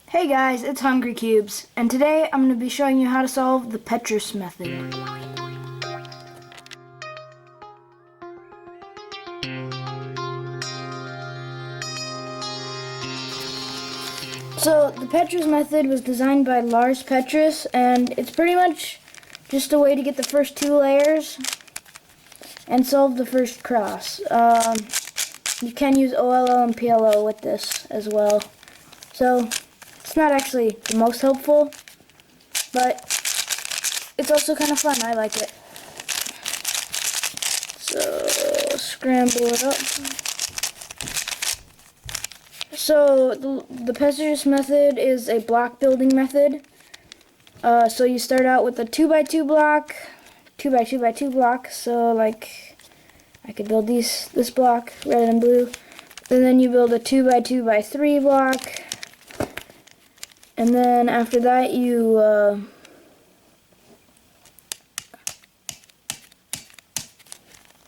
Hey guys, it's Hungry Cubes, and today I'm going to be showing you how to solve the Petrus method. So, the Petrus method was designed by Lars Petrus, and it's pretty much just a way to get the first two layers and solve the first cross. You can use OLL and PLO with this as well. So, it's not actually the most helpful, but it's also kind of fun. I like it. So, scramble it up. So, the Petrus method is a block building method. So you start out with a 2x2 block, 2x2x2 block. So, like, I could build this block, red and blue. And then you build a 2x2x3 block. And then after that, you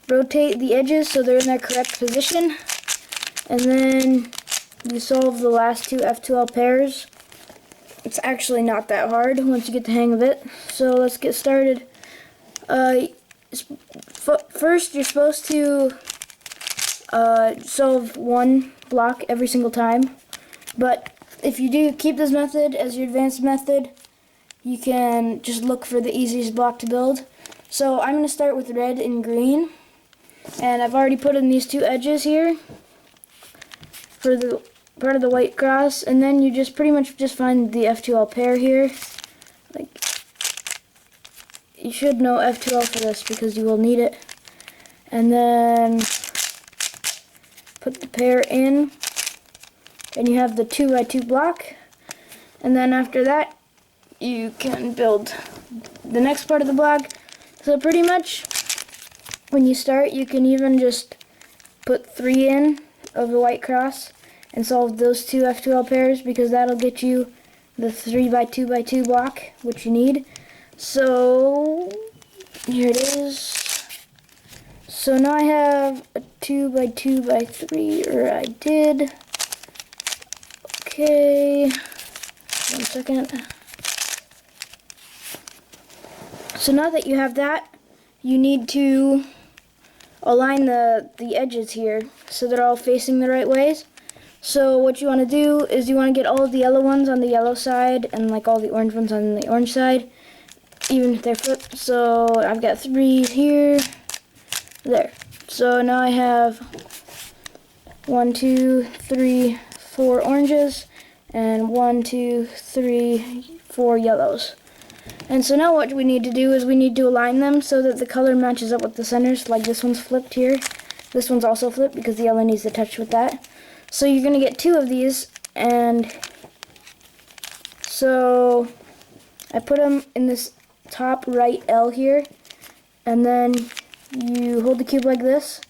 rotate the edges so they're in their correct position. And then you solve the last two F2L pairs. It's actually not that hard once you get the hang of it. So let's get started. First, you're supposed to solve one block every single time. But if you do keep this method as your advanced method, you can just look for the easiest block to build. So I'm going to start with red and green. And I've already put in these two edges here for the part of the white cross, and then you just pretty much just find the F2L pair here. Like, you should know F2L for this because you will need it. And then put the pair in, and you have the 2x2 block. And then after that, you can build the next part of the block. So pretty much, when you start, you can even just put 3 in of the white cross and solve those two F2L pairs, because that'll get you the 3x2x2 block, which you need. So here it is. So now I have a 2x2x3, or I did. Okay, 1 second. So now that you have that, you need to align the edges here so they're all facing the right ways. So what you want to do is you want to get all of the yellow ones on the yellow side and like all the orange ones on the orange side, even if they're flipped. So I've got 3 here, there. So now I have 1, 2, 3, 4 oranges and 1, 2, 3, 4 yellows. And so now what we need to do is we need to align them so that the color matches up with the centers. Like this one's flipped here. This one's also flipped because the yellow needs to touch with that. So you're going to get 2 of these, and so I put them in this top right L here, and then you hold the cube like this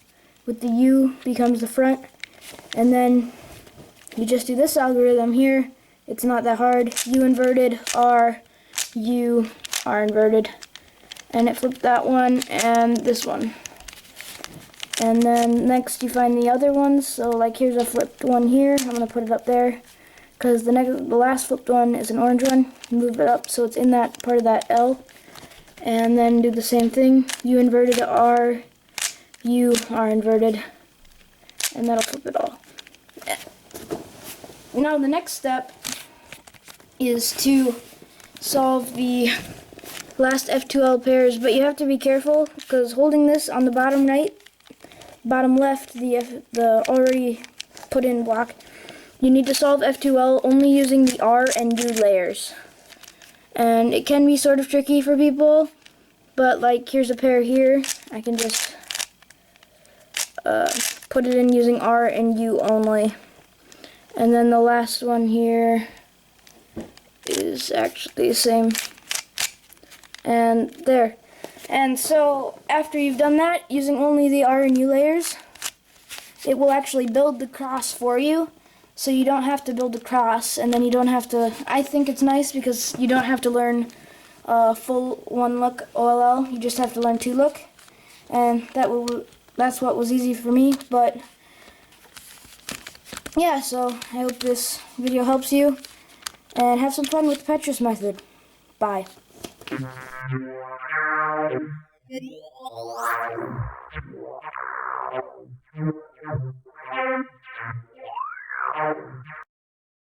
with the U becomes the front, and then you just do this algorithm here. It's not that hard. U inverted, R, U, R inverted, and it flipped that one and this one. And then next you find the other ones. So like here's a flipped one here. I'm gonna put it up there because the last flipped one is an orange one. Move it up so it's in that part of that L, and then do the same thing. U inverted, R, U, R inverted, and that'll flip it all. Now the next step is to solve the last F2L pairs, but you have to be careful because holding this on the bottom right, bottom left, the already put in block, you need to solve F2L only using the R and U layers. And it can be sort of tricky for people, but like here's a pair here, I can just put it in using R and U only. And then the last one here is actually the same. And there. And so after you've done that, using only the R and U layers, it will actually build the cross for you. So you don't have to build the cross, and then you don't have to, I think it's nice because you don't have to learn full 1 look OLL, you just have to learn 2 look. And that's what was easy for me. But yeah, so I hope this video helps you. and have some fun with the Petrus method. Bye.